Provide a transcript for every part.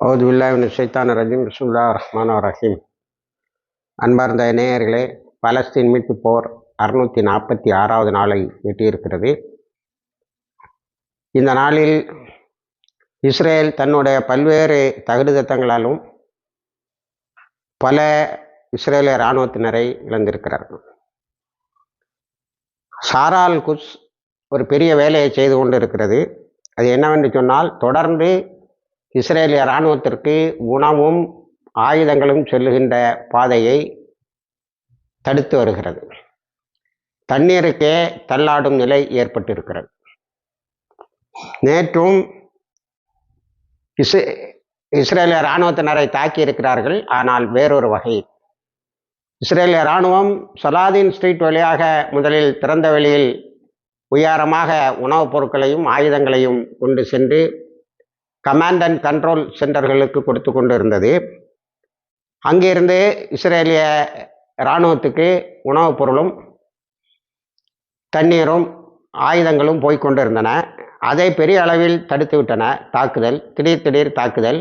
அவுது பில்லாஹி மினஷ் ஷைத்தானிர் ரஜீம். பிஸ்மில்லாஹிர் ரஹ்மானிர் ரஹீம். அன்பார்ந்த நேயர்களே, பலஸ்தீன் மீட்பு போர் 646வது நாளை எட்டியிருக்கிறது. இந்த நாளில் இஸ்ரேல் தன்னுடைய பல்வேறு தகுதித்தங்களாலும் பல இஸ்ரேலிய இராணுவத்தினரை இழந்திருக்கிறார்கள். சாரால் குஸ் ஒரு பெரிய வேலையை செய்து கொண்டு இருக்கிறது. அது என்னவென்று சொன்னால், தொடர்ந்து இஸ்ரேலிய இராணுவத்திற்கு உணவும் ஆயுதங்களும் செல்லுகின்ற பாதையை தடுத்து வருகிறது. தண்ணீருக்கே தள்ளாடும் நிலை ஏற்பட்டிருக்கிறது. நேற்றும் இஸ்ரேலிய இராணுவத்தினரை தாக்கி இருக்கிறார்கள். ஆனால் வேறொரு வகையில் இஸ்ரேலிய இராணுவம் சலாதீன் ஸ்ட்ரீட் வழியாக முதலில் திறந்த வெளியில் உயரமாக உணவுப் பொருட்களையும் ஆயுதங்களையும் கொண்டு சென்று கமாண்ட் அண்ட் கண்ட்ரோல் சென்டர்களுக்கு கொடுத்து கொண்டு இருந்தது. அங்கிருந்து இஸ்ரேலிய இராணுவத்துக்கு உணவுப் பொருளும் தண்ணீரும் ஆயுதங்களும் போய்கொண்டு இருந்தன. அதை பெரிய அளவில் தடுத்து விட்டன. தாக்குதல், திடீர் தாக்குதல்.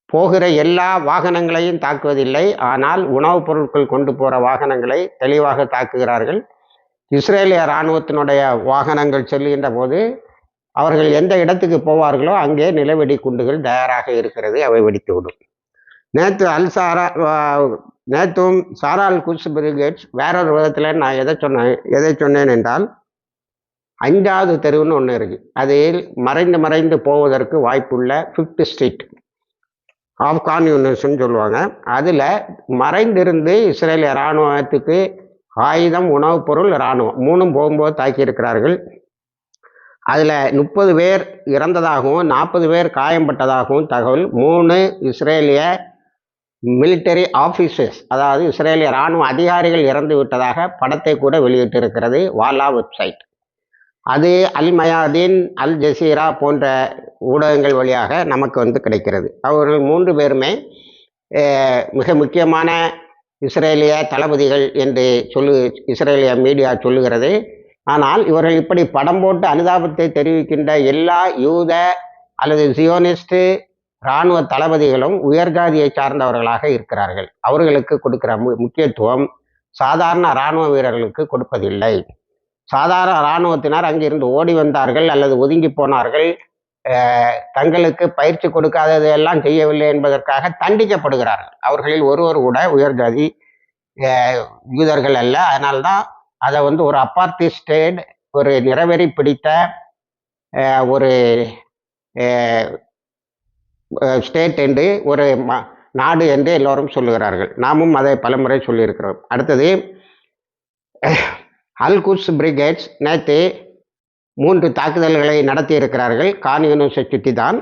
போகிற எல்லா வாகனங்களையும் தாக்குவதில்லை, ஆனால் உணவுப் பொருட்கள் கொண்டு போகிற வாகனங்களை தெளிவாக தாக்குகிறார்கள். இஸ்ரேலிய இராணுவத்தினுடைய வாகனங்கள் செல்கின்ற போது அவர்கள் எந்த இடத்துக்கு போவார்களோ அங்கே நிலவெடி குண்டுகள் தயாராக இருக்கிறது. அவை வெடித்துவிடும். நேற்றும் சாரால் குஸ் பிரிகேட்ஸ் வேறொரு விதத்தில் நான் எதை சொன்னேன் என்றால், 5வது தெருவுன்னு ஒன்று இருக்குது. அதில் மறைந்து போவதற்கு வாய்ப்புள்ள 5th ஸ்ட்ரீட் ஆப்கான் யூனிவர்ஸ்ன்னு சொல்லுவாங்க. அதில் மறைந்திருந்து இஸ்ரேலிய இராணுவத்துக்கு ஆயுதம், உணவுப் பொருள், இராணுவம் 3ம் போகும்போது தாக்கியிருக்கிறார்கள். அதில் 30 பேர் இறந்ததாகவும் 40 பேர் காயம்பட்டதாகவும் தகவல். 3 இஸ்ரேலிய மிலிட்டரி ஆஃபீஸர்ஸ், அதாவது இஸ்ரேலிய இராணுவ அதிகாரிகள் இறந்து விட்டதாக படத்தை கூட வெளியிட்டிருக்கிறது வாலா வெப்சைட். அது அல் மயாதீன், அல் ஜசீரா போன்ற ஊடகங்கள் வழியாக நமக்கு கிடைக்கிறது. அவர்கள் 3 பேருமே மிக முக்கியமான இஸ்ரேலிய தளபதிகள் என்று இஸ்ரேலிய மீடியா சொல்லுகிறது. ஆனால் இவர்கள் இப்படி படம் போட்டு அனுதாபத்தை தெரிவிக்கின்ற எல்லா யூத அல்லது சியோனிஸ்ட் இராணுவ தளபதிகளும் உயர்ஜாதியை சார்ந்தவர்களாக இருக்கிறார்கள். அவர்களுக்கு கொடுக்கிற முக்கியத்துவம் சாதாரண இராணுவ வீரர்களுக்கு கொடுப்பதில்லை. சாதாரண இராணுவத்தினர் அங்கிருந்து ஓடி வந்தார்கள் அல்லது ஒதுங்கி போனார்கள், தங்களுக்கு பயிற்சி கொடுக்காததையெல்லாம் செய்யவில்லை என்பதற்காக தண்டிக்கப்படுகிறார்கள். அவர்களில் ஒருவர் கூட உயர்ஜாதி யூதர்கள் அல்ல. அதனால்தான் அதை ஒரு அப்பார்த்தி ஸ்டேட், ஒரு நிறவெறி பிடித்த ஒரு ஸ்டேட் என்று, ஒரு நாடு என்று எல்லோரும் சொல்லுகிறார்கள். நாமும் அதை பலமுறை சொல்லியிருக்கிறோம். அடுத்தது, அல் குஸ் பிரிகேட்ஸ் நேற்று 3 தாக்குதல்களை நடத்தி இருக்கிறார்கள். கான் யூனிஸை சுற்றி தான்.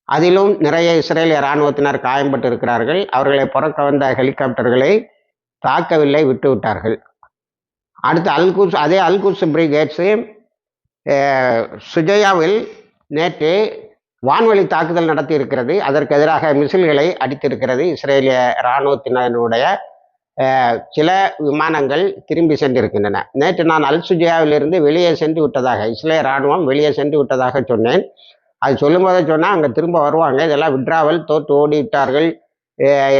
அதிலும் நிறைய இஸ்ரேலிய இராணுவத்தினர் காயம்பட்டு இருக்கிறார்கள். அவர்களை புறக்க வந்த ஹெலிகாப்டர்களை தாக்கவில்லை, விட்டு விட்டார்கள். அடுத்து அதே அல் குஸ் பிரிகேட்ஸு சுஜயாவில் நேற்று வான்வழி தாக்குதல் நடத்தி இருக்கிறது. அதற்கு எதிராக மிசில்களை அடித்திருக்கிறது. இஸ்ரேலிய இராணுவத்தினருடைய சில விமானங்கள் திரும்பி சென்றிருக்கின்றன. நேற்று நான் அல் சுஜயாவிலிருந்து வெளியே சென்று விட்டதாக, இஸ்ரேலிய இராணுவம் வெளியே சென்று விட்டதாக சொன்னேன். அது சொல்லும்போதே சொன்னால் அங்கே திரும்ப வருவாங்க, இதெல்லாம் விட்ராவல், தோற்று ஓடிவிட்டார்கள்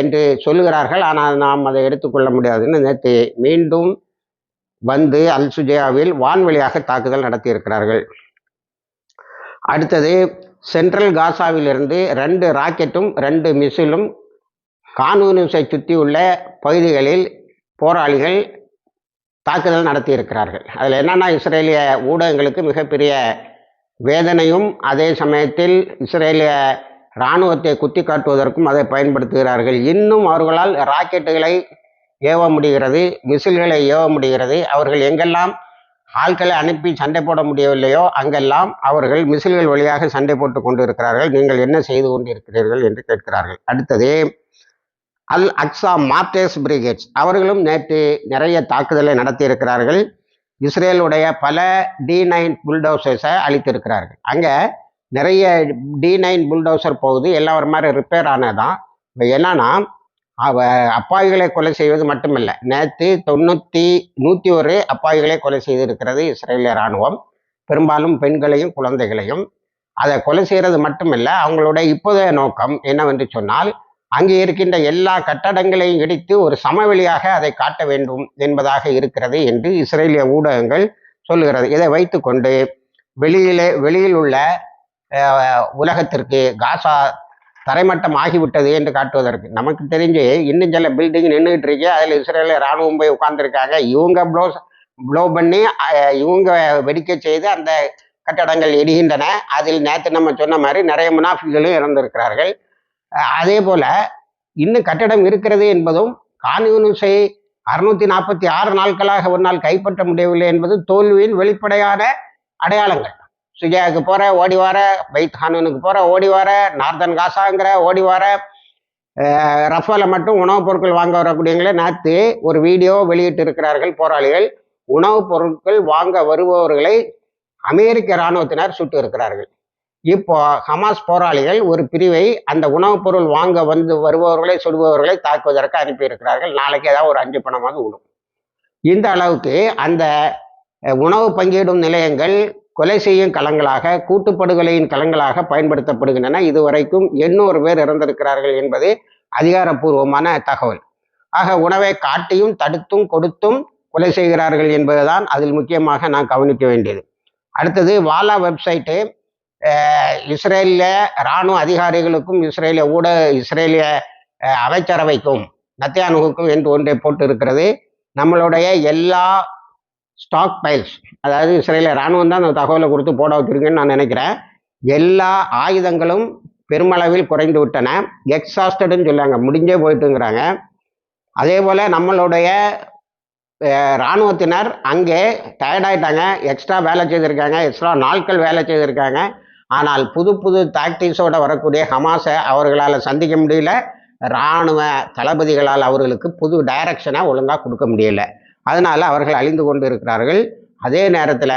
என்று சொல்லுகிறார்கள். ஆனால் நாம் அதை எடுத்துக்கொள்ள முடியாதுன்னு நேற்று மீண்டும் வந்து அல் சுஜயாவில் வான்வழியாக தாக்குதல் நடத்தியிருக்கிறார்கள். அடுத்தது, சென்ட்ரல் காசாவிலிருந்து 2 ராக்கெட்டும் 2 மிசிலும் கானூனிஸை சுற்றி உள்ள பகுதிகளில் போராளிகள் தாக்குதல் நடத்தியிருக்கிறார்கள். அதில் என்னென்னா, இஸ்ரேலிய ஊடகங்களுக்கு மிகப்பெரிய வேதனையும் அதே சமயத்தில் இஸ்ரேலிய இராணுவத்தை குத்தி காட்டுவதற்கும் அதை பயன்படுத்துகிறார்கள். இன்னும் அவர்களால் ராக்கெட்டுகளை ஏவ முடிகிறது, மிசில்களை ஏவ முடிகிறது. அவர்கள் எங்கெல்லாம் ஆட்களை அனுப்பி சண்டை போட முடியவில்லையோ அங்கெல்லாம் அவர்கள் மிசில்கள் வழியாக சண்டை போட்டு கொண்டு இருக்கிறார்கள். நீங்கள் என்ன செய்து கொண்டு இருக்கிறீர்கள் என்று கேட்கிறார்கள். அடுத்தது, அல் அக்ஸா மார்டர்ஸ் பிரிகேட்ஸ் அவர்களும் நேற்று நிறைய தாக்குதலை நடத்தியிருக்கிறார்கள். இஸ்ரேலுடைய பல D9 புல்டோசர்ஸை அழித்திருக்கிறார்கள். அங்கே நிறைய D9 புல்டோசர் போகுது, எல்லாம் ஒரு மாதிரி ரிப்பேர் ஆனதான். இப்போ என்னன்னா, அப்பாவிகளை கொலை செய்வது மட்டுமல்ல, நேற்று 101 அப்பாவிகளை கொலை செய்திருக்கிறது இஸ்ரேலிய இராணுவம். பெரும்பாலும் பெண்களையும் குழந்தைகளையும். அதை கொலை செய்கிறது மட்டுமல்ல, அவங்களுடைய இப்போதைய நோக்கம் என்னவென்று சொன்னால், அங்கே இருக்கின்ற எல்லா கட்டடங்களையும் இடித்து ஒரு சமவெளியாக அதை காட்ட வேண்டும் என்பதாக இருக்கிறது என்று இஸ்ரேலிய ஊடகங்கள் சொல்லுகிறது. இதை வைத்துக்கொண்டு வெளியில் உள்ள உலகத்திற்கு காசா தரைமட்டம் ஆகிவிட்டது என்று காட்டுவதற்கு, நமக்கு தெரிஞ்சு இன்னும் சில பில்டிங் நின்றுட்டு இருக்கு, அதில் இஸ்ரேலிய இராணுவம் போய் உட்கார்ந்துருக்காங்க. இவங்க ப்ளோ பண்ணி இவங்க வெடிக்க செய்து அந்த கட்டடங்கள் இடிகின்றன. அதில் நேற்று நம்ம சொன்ன மாதிரி நிறைய முனாஃபிகளும் இறந்திருக்கிறார்கள். அதே போல இன்னும் கட்டடம் இருக்கிறது என்பதும், கான் யூனிஸை 646 நாட்களாக ஒரு நாள் கைப்பற்ற முடியவில்லை என்பது தோல்வியின் வெளிப்படையான அடையாளங்கள். சுஜாவுக்கு போற ஓடி வர, பைத் ஹானூனுக்கு போற ஓடி வர, நார்தன் காசாங்கிற ஓடி வர, ரஃபால மட்டும் உணவுப் பொருட்கள் வாங்க வரக்கூடியவங்களே நேற்று ஒரு வீடியோ வெளியிட்டு இருக்கிறார்கள். போராளிகள் உணவுப் பொருட்கள் வாங்க வருபவர்களை அமெரிக்க இராணுவத்தினர் சுட்டு இருக்கிறார்கள். இப்போ ஹமாஸ் போராளிகள் ஒரு பிரிவை அந்த உணவுப் பொருள் வாங்க வருபவர்களை சுடுபவர்களை தாக்குவதற்கு அனுப்பியிருக்கிறார்கள். நாளைக்கு ஏதாவது ஒரு 5 பணமாவது விடும். இந்த அளவுக்கு அந்த உணவு பங்கிடும் நிலையங்கள் கொலை செய்யும் களங்களாக, கூட்டுப்படுகொலையின் களங்களாக பயன்படுத்தப்படுகின்றன. இதுவரைக்கும் 800 பேர் இறந்திருக்கிறார்கள் என்பது அதிகாரப்பூர்வமான தகவல். ஆக உணவை காட்டியும் தடுத்தும் கொடுத்தும் கொலை செய்கிறார்கள் என்பதுதான் அதில் முக்கியமாக நான் கவனிக்க வேண்டியது. அடுத்தது வாலா வெப்சைட்டு இஸ்ரேலிய இராணுவ அதிகாரிகளுக்கும் இஸ்ரேலிய அமைச்சரவைக்கும் நத்தியானுக்கும் என்று ஒன்றை போட்டு இருக்கிறது. நம்மளுடைய எல்லா ஸ்டாக் பைல்ஸ், அதாவது இஸ்ரேலிய இராணுவம் தான் அந்த தகவலை கொடுத்து போட வச்சிருக்குன்னு நான் நினைக்கிறேன். எல்லா ஆயுதங்களும் பெருமளவில் குறைந்து விட்டன. எக்ஸாஸ்டடுன்னு சொல்லாங்க, முடிஞ்சே போயிட்டுங்கிறாங்க. அதே போல் நம்மளுடைய இராணுவத்தினர் அங்கே டயர்டாயிட்டாங்க, எக்ஸ்ட்ரா வேலை செய்திருக்காங்க, எக்ஸ்ட்ரா நாட்கள் வேலை செய்திருக்காங்க. ஆனால் புது டாக்டிக்ஸோடு வரக்கூடிய ஹமாஸை அவர்களால் சந்திக்க முடியல. இராணுவ தளபதிகளால் அவர்களுக்கு புது டைரக்ஷனை ஒழுங்காக கொடுக்க முடியல. அதனால் அவர்கள் அழிந்து கொண்டு இருக்கிறார்கள். அதே நேரத்தில்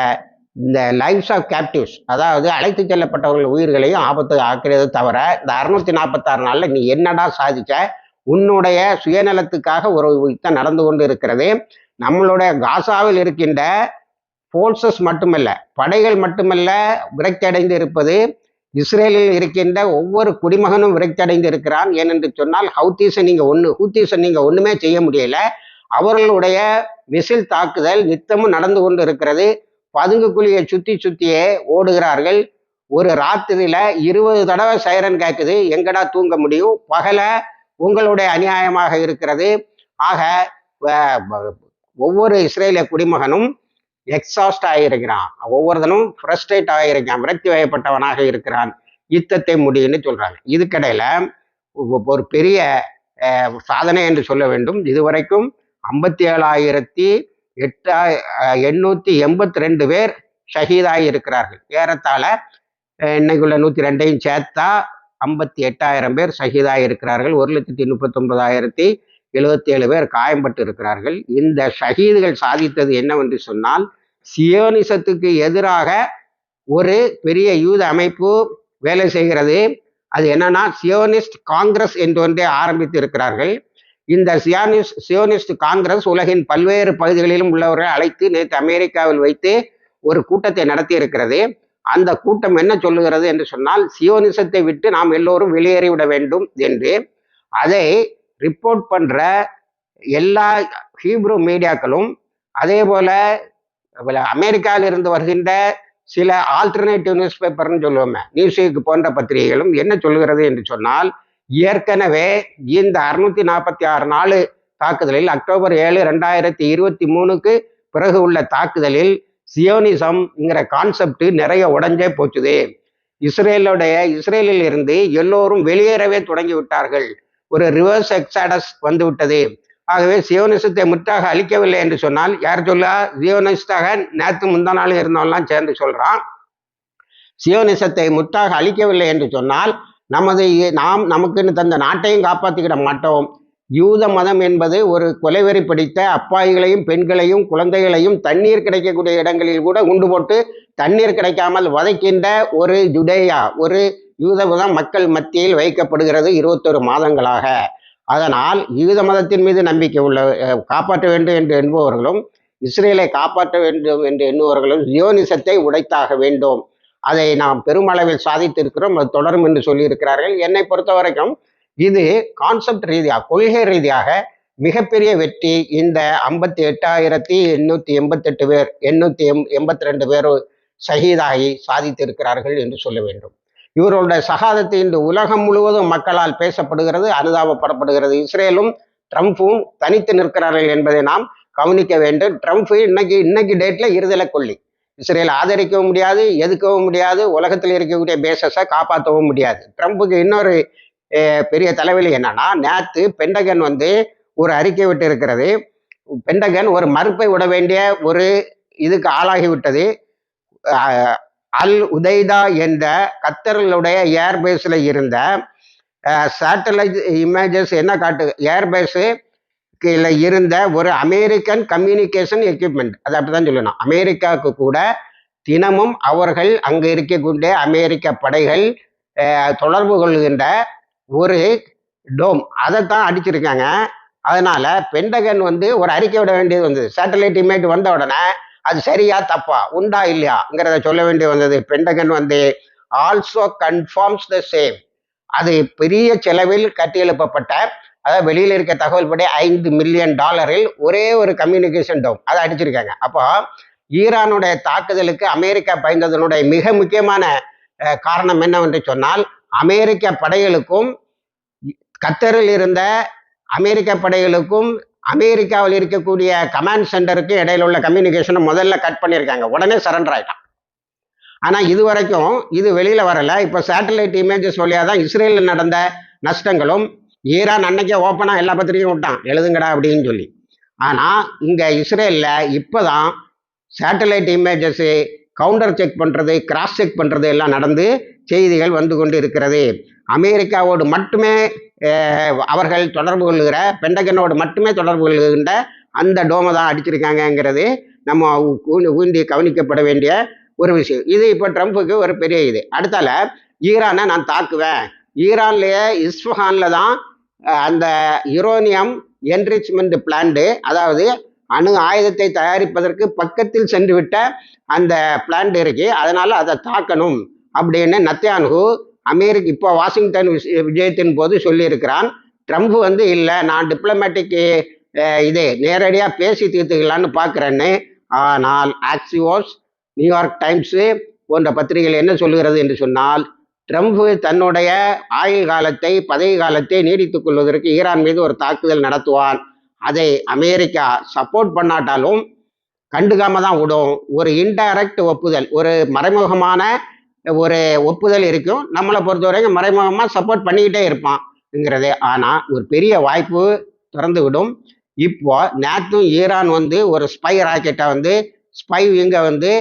இந்த லைஃப்ஸ் ஆஃப் கேப்டிவ்ஸ், அதாவது அழைத்து செல்லப்பட்டவர்கள் உயிர்களையும் ஆபத்து ஆக்கிறது தவிர, இந்த 646 நாளில் நீ என்னடா சாதிக்க? உன்னுடைய சுயநலத்துக்காக ஒரு யுத்தம் நடந்து கொண்டு இருக்கிறது. நம்மளுடைய காசாவில் இருக்கின்ற போர்சஸ் மட்டுமல்ல, படைகள் மட்டுமல்ல விரக்தி அடைந்து இருப்பது, இஸ்ரேலில் இருக்கின்ற ஒவ்வொரு குடிமகனும் விரக்தி அடைந்து இருக்கிறான். ஏனென்று சொன்னால் ஹூத்திஸை நீங்கள் ஒன்றுமே செய்ய முடியல. அவர்களுடைய மிசில் தாக்குதல் நித்தமும் நடந்து கொண்டு இருக்கிறது. பதுங்கு குழியை சுத்தியே ஓடுகிறார்கள். ஒரு ராத்திரியில 20 தடவை சைரன் கேட்குது. எங்கடா தூங்க முடியும்? பகல உங்களுடைய அநியாயமாக இருக்கிறது. ஆக ஒவ்வொரு இஸ்ரேலிய குடிமகனும் எக்ஸாஸ்ட் ஆகியிருக்கிறான், ஒவ்வொருத்தனும் ஃப்ரஸ்ட்ரேட் ஆகியிருக்கான், விரக்தி வயப்பட்டவனாக இருக்கிறான். யுத்தத்தை முடியும்னு சொல்றாங்க. இதுக்கிடையில ஒரு பெரிய சாதனை என்று சொல்ல வேண்டும். இதுவரைக்கும் 57,882 பேர் ஷஹீதாகி இருக்கிறார்கள். ஏறத்தாழ இன்னைக்குள்ள 102ஐயும் சேர்த்தா 58,000 பேர் ஷஹீதாகி இருக்கிறார்கள். 1,39,077 பேர் காயம்பட்டு இருக்கிறார்கள். இந்த ஷஹீதுகள் சாதித்தது என்னவென்று சொன்னால், சியோனிசத்துக்கு எதிராக ஒரு பெரிய யூத அமைப்பு வேலை செய்கிறது. அது என்னன்னா, சியோனிஸ்ட் காங்கிரஸ் என்று ஒன்றை ஆரம்பித்து இருக்கிறார்கள். இந்த சியோனிஸ்ட் காங்கிரஸ் உலகின் பல்வேறு பகுதிகளிலும் உள்ளவர்களை அழைத்து நேற்று அமெரிக்காவில் வைத்து ஒரு கூட்டத்தை நடத்தி இருக்கிறது. அந்த கூட்டம் என்ன சொல்லுகிறது என்று சொன்னால், சியோனிசத்தை விட்டு நாம் எல்லோரும் வெளியேறிவிட வேண்டும் என்று. அதை ரிப்போர்ட் பண்ற எல்லா ஹீப்ரு மீடியாக்களும், அதே போல அமெரிக்காவில் இருந்து வருகின்ற சில ஆல்டர்னேட்டிவ் நியூஸ் பேப்பர்னு சொல்லுவோமே, நியூஸ்வீக் போன்ற பத்திரிகைகளும் என்ன சொல்லுகிறது என்று சொன்னால், ஏற்கனவே இந்த 646 நாள் தாக்குதலில் அக்டோபர் 7, 2023 பிறகு உள்ள தாக்குதலில் சியோனிசம்ங்கிற கான்செப்ட் நிறைய உடஞ்சே போச்சுது. இஸ்ரேலில் இருந்து எல்லோரும் வெளியேறவே தொடங்கி விட்டார்கள். ஒரு ரிவர்ஸ் எக்ஸாடஸ் வந்து விட்டது. ஆகவே சியோனிசத்தை முற்றாக அழிக்கவில்லை என்று சொன்னால், யார் சொல்லா? சியோனிஸ்டாக நேற்று முந்தா நாள் இருந்தவெல்லாம் சேர்ந்து சொல்றான். சியோனிசத்தை முற்றாக அழிக்கவில்லை என்று சொன்னால், நமக்குன்னு தந்த நாட்டையும் காப்பாற்றிக்கிட மாட்டோம். யூத மதம் என்பது ஒரு கொலைவெறி பிடித்த அப்பாவிகளையும் பெண்களையும் குழந்தைகளையும் தண்ணீர் கிடைக்கக்கூடிய இடங்களில் கூட குண்டு போட்டு தண்ணீர் கிடைக்காமல் வதைக்கின்ற ஒரு ஜுடேயா, ஒரு யூத மதம் மக்கள் மத்தியில் வைக்கப்படுகிறது 21 மாதங்களாக. அதனால் யூத மதத்தின் மீது நம்பிக்கை காப்பாற்ற வேண்டும் என்று எண்ணுபவர்களும், இஸ்ரேலை காப்பாற்ற வேண்டும் என்று எண்ணுபவர்களும் சியோனிசத்தை உடைத்தாக வேண்டும். அதை நாம் பெருமளவில் சாதித்திருக்கிறோம், அது தொடரும் என்று சொல்லியிருக்கிறார்கள். என்னை பொறுத்த வரைக்கும் இது கான்செப்ட் ரீதியாக, கொள்கை ரீதியாக மிகப்பெரிய வெற்றி. இந்த 58,888 பேர் 882 பேர் ஷஹீதாகி சாதித்திருக்கிறார்கள் என்று சொல்ல வேண்டும். இவர்களுடைய சகாதத்தை இன்று உலகம் முழுவதும் மக்களால் பேசப்படுகிறது, அனுதாபப்படப்படுகிறது. இஸ்ரேலும் ட்ரம்ப்பும் தனித்து நிற்கிறார்கள் என்பதை நாம் கவனிக்க வேண்டும். ட்ரம்ப் இன்னைக்கு டேட்ல இருதலை கொள்ளி. இஸ்ரேல் ஆதரிக்கவும் முடியாது, எதுக்கவும் முடியாது, உலகத்தில் இருக்கக்கூடிய பேசஸை காப்பாற்றவும் முடியாது. ட்ரம்ப்புக்கு இன்னொரு பெரிய தலைவலி என்னன்னா, நேற்று பென்டகன் ஒரு அறிக்கை விட்டு இருக்கிறது. பென்டகன் ஒரு மறுப்பை விட வேண்டிய ஒரு இதுக்கு ஆளாகிவிட்டது. அல் உதைதா என்ற கத்தர்களுடைய ஏர்பேஸில் இருந்த சேட்டலைட் இமேஜஸ் என்ன காட்டு, ஏர்பேஸு இருந்த ஒரு அமெரிக்கன் கம்யூனிகேஷன் எக்யூப்மெண்ட், அது அப்படிதான் சொல்லணும். அமெரிக்காவுக்கு கூட தினமும் அவர்கள் அங்கே இருக்கக்கூடிய அமெரிக்க படைகள் தொடர்பு கொள்கின்ற ஒரு டோம், அதைத்தான் அடிச்சிருக்காங்க. அதனால பென்டகன் ஒரு அறிக்கை விட வேண்டியது வந்தது. சேட்டலைட் இமேஜ் வந்த உடனே அது சரியா தப்பா, உண்டா இல்லையாங்கிறத சொல்ல வேண்டிய வந்தது. Pentagon also conforms the same. அது பெரிய செலவில் கட்டியெழுப்பப்பட்ட, அதாவது வெளியில் இருக்க தகவல் படி $5 மில்லியன் ஒரே ஒரு கம்யூனிகேஷன் டோம், அதை அடிச்சிருக்காங்க. அப்போ ஈரானுடைய தாக்குதலுக்கு அமெரிக்கா பயந்ததனுடைய மிக முக்கியமான காரணம் என்னவென்று சொன்னால், அமெரிக்க படைகளுக்கும் கத்தரில் இருந்த அமெரிக்க படைகளுக்கும் அமெரிக்காவில் இருக்கக்கூடிய கமாண்ட் சென்டருக்கு இடையில உள்ள கம்யூனிகேஷனை முதல்ல கட் பண்ணியிருக்காங்க. உடனே சரண்டர் ஆயிட்டான். ஆனால் இதுவரைக்கும் இது வெளியில வரல. இப்போ சேட்டலைட் இமேஜஸ் வழியாக தான் இஸ்ரேலில் நடந்த நஷ்டங்களும், ஈரான் அன்னைக்கே ஓப்பனா எல்லா பத்திரிக்கையும் விட்டான், எழுதுங்கடா அப்படின்னு சொல்லி. ஆனால் இங்கே இஸ்ரேலில் இப்போதான் சேட்டலைட் இமேஜஸ் கவுண்டர் செக் பண்ணுறது, கிராஸ் செக் பண்ணுறது எல்லாம் நடந்து செய்திகள் வந்து கொண்டு இருக்கிறது. அமெரிக்காவோடு மட்டுமே அவர்கள் தொடர்பு கொள்கிற, பென்டகனோடு மட்டுமே தொடர்பு கொள்கின்ற அந்த டோமை தான் அடிச்சிருக்காங்கங்கிறது நம்ம ஊந்தி கவனிக்கப்பட வேண்டிய ஒரு விஷயம். இது இப்போ ட்ரம்ப்புக்கு ஒரு பெரிய இது. அடுத்தால ஈரானை நான் தாக்குவேன், ஈரான்லேயே இஸ்ஃபஹானில் தான் அந்த யுரேனியம் என்ரிச்மெண்ட் பிளான்ட், அதாவது அணு ஆயுதத்தை தயாரிப்பதற்கு பக்கத்தில் சென்று விட்ட அந்த பிளான்ட் இருக்கு, அதனால அதை தாக்கணும் அப்படின்னு நத்யான்ஹூ இப்போ வாஷிங்டன் விஜயத்தின் போது சொல்லியிருக்கிறான். ட்ரம்ப் இல்லை, நான் டிப்ளமேட்டிக் இது நேரடியாக பேசி தீர்த்துக்கலான்னு பார்க்குறேன்னு. ஆனால் ஆக்சியோஸ், நியூயார்க் டைம்ஸு போன்ற பத்திரிகைகள் என்ன சொல்லுகிறது என்று சொன்னால், ட்ரம்ப் தன்னுடைய ஆயுள் காலத்தை, பதவி காலத்தை நீடித்துக் கொள்வதற்கு ஈரான் மீது ஒரு தாக்குதல் நடத்துவான். அதை அமெரிக்கா சப்போர்ட் பண்ணாட்டாலும் கண்டுக்காம தான் விடும். ஒரு இன்டைரக்ட் ஒப்புதல், ஒரு மறைமுகமான ஒரு ஒப்புதல் இருக்கும். நம்மளை பொறுத்த வரைக்கும் மறைமுகமாக சப்போர்ட் பண்ணிக்கிட்டே இருப்பான்ங்கிறது. ஆனால் ஒரு பெரிய வாய்ப்பு திறந்து விடும். இப்போ நேற்றும் ஈரான் ஒரு ஸ்பை ராக்கெட்டை ஸ்பை விங்கை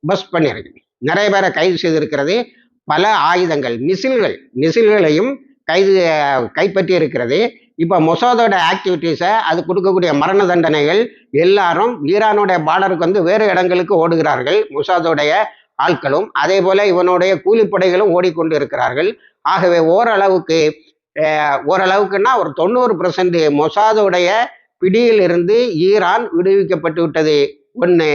பஸ்ட் பண்ணியிருக்கு. நிறைய பேரை கைது செய்திருக்கிறது. பல ஆயுதங்கள், மிசில்களையும் கைப்பற்றி இருக்கிறது. இப்போ மொசாதோட ஆக்டிவிட்டீஸை, அது கொடுக்கக்கூடிய மரண தண்டனைகள் எல்லாரும் ஈரானுடைய பார்டருக்கு வேறு இடங்களுக்கு ஓடுகிறார்கள். மொசாதோடைய ஆட்களும் அதே போல இவனுடைய கூலிப்படைகளும் ஓடிக்கொண்டு இருக்கிறார்கள். ஆகவே ஓரளவுக்குன்னா ஒரு 90% மொசாதோடைய பிடியில் இருந்து ஈரான் விடுவிக்கப்பட்டு விட்டது. ஒன்று.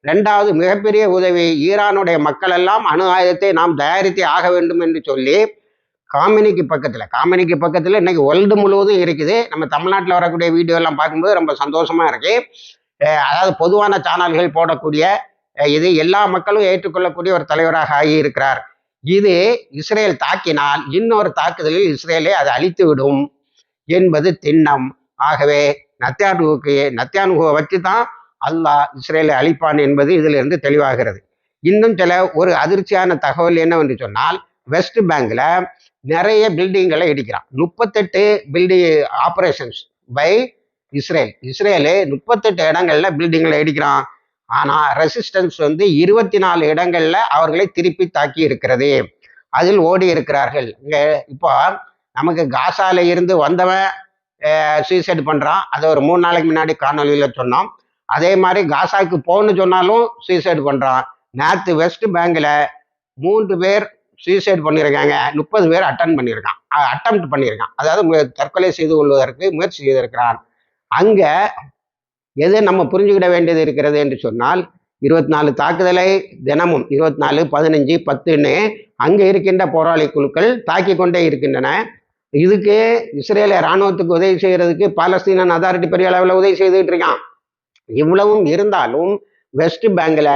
ரெண்டாவது, மிகப்பெரிய உதவி, ஈரானுடைய மக்கள் எல்லாம் அணு ஆயுதத்தை நாம் தயாரித்தே ஆக வேண்டும் என்று சொல்லி காமினிக்கு பக்கத்தில் இன்னைக்கு வேர்ல்டு முழுவதும் இருக்குது. நம்ம தமிழ்நாட்டில் வரக்கூடிய வீடியோ எல்லாம் பார்க்கும்போது ரொம்ப சந்தோஷமா இருக்கு. அதாவது பொதுவான சேனல்கள் போடக்கூடிய இது எல்லா மக்களும் ஏற்றுக்கொள்ளக்கூடிய ஒரு தலைவராக ஆகியிருக்கிறார். இது இஸ்ரேல் தாக்கினால் இன்னொரு தாக்குதலில் இஸ்ரேலை அது அழித்து விடும் என்பது திண்ணம். ஆகவே நத்யான்ஹூவை வச்சு தான் அல்லாஹ் இஸ்ரேலை அழிப்பான் என்பது இதிலிருந்து தெளிவாகிறது. இன்னும் ஒரு அதிர்ச்சியான தகவல் என்னவென்று சொன்னால், வெஸ்ட் பேங்க்ல நிறைய பில்டிங்களை இடிக்கிறான். 38 பில்டிங் ஆபரேஷன்ஸ் பை இஸ்ரேலு 38 இடங்கள்ல பில்டிங்களை இடிக்கிறான். ஆனால் ரெசிஸ்டன்ஸ் 24 இடங்கள்ல அவர்களை திருப்பி தாக்கி இருக்கிறது. அதில் ஓடி இருக்கிறார்கள். இங்கே இப்போ நமக்கு காசால இருந்து வந்தவன் சூசைட் பண்ணுறான். அதை ஒரு 3 நாளைக்கு முன்னாடி காணொலியில் சொன்னோம். அதே மாதிரி காசாவுக்கு போகணும்னு சொன்னாலும் சூசைட் பண்ணுறான். நேற்று வெஸ்ட் பேங்கில் 3 பேர் சூசைட் பண்ணியிருக்காங்க, 30 பேர் அட்டெம்ப்ட் பண்ணியிருக்கான். அதாவது தற்கொலை செய்து கொள்வதற்கு முயற்சி செய்திருக்கிறான். அங்கே எது நம்ம புரிஞ்சுக்கிட வேண்டியது இருக்கிறது என்று சொன்னால், 24 தாக்குதலை தினமும் 24, 15, 10ன்னு அங்கே இருக்கின்ற போராளி குழுக்கள் தாக்கி கொண்டே இருக்கின்றன. இதுக்கு இஸ்ரேல இராணுவத்துக்கு உதவி செய்யறதுக்கு பாலஸ்தீனன் அதாரிட்டி பெரிய அளவில் உதவி செய்துட்டு இருக்கான். இவ்வளவும் இருந்தாலும் வெஸ்ட் பேங்க்ல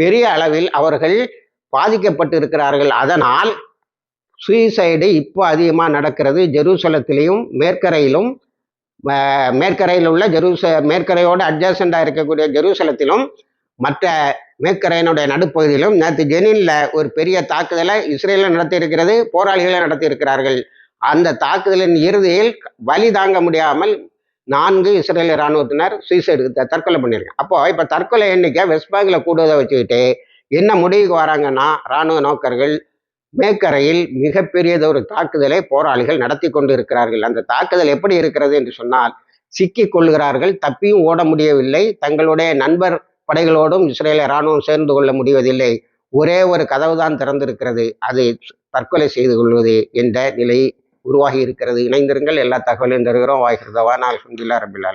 பெரிய அளவில் அவர்கள் பாதிக்கப்பட்டு இருக்கிறார்கள். அதனால் சூசைடு இப்போ அதிகமாக நடக்கிறது. ஜெருசலத்திலையும் மேற்கரையிலும் மேற்கரையில் உள்ள மேற்கரையோடு அட்ஜசண்டாக இருக்கக்கூடிய ஜெருசலத்திலும் மற்ற மேற்கரையினுடைய நடுப்பகுதியிலும் நேற்று ஜெனின்ல ஒரு பெரிய தாக்குதலை இஸ்ரேல நடத்தி இருக்கிறது, போராளிகளை நடத்தி இருக்கிறார்கள். அந்த தாக்குதலின் இறுதியில் வலி தாங்க முடியாமல் 4 இஸ்ரேல் இராணுவத்தினர் சூசைடு தற்கொலை பண்ணியிருக்காங்க. அப்போ இப்போ தற்கொலை எண்ணிக்கை வெஸ்ட் பேங்க்ல கூடுவதை வச்சுக்கிட்டு என்ன முடிவுக்கு வராங்கன்னா, இராணுவ நோக்கர்கள் மேற்கரையில் மிகப்பெரியதொரு தாக்குதலை போராளிகள் நடத்தி கொண்டு இருக்கிறார்கள். அந்த தாக்குதல் எப்படி இருக்கிறது என்று சொன்னால், சிக்கிக் கொள்கிறார்கள், தப்பியும் ஓட முடியவில்லை, தங்களுடைய நண்பர் படைகளோடும் இஸ்ரேல இராணுவம் சேர்ந்து கொள்ள முடிவதில்லை. ஒரே ஒரு கதவு தான் திறந்திருக்கிறது, அது தற்கொலை செய்து கொள்வது என்ற நிலை உருவாகி இருக்கிறது. இணைந்திருங்கள், எல்லா தகவலையும் தருகிறோம். வாய்கிறதவா நான் அல்ஹம்துலில்லாஹ் ரப்பில் ஆலமீன்.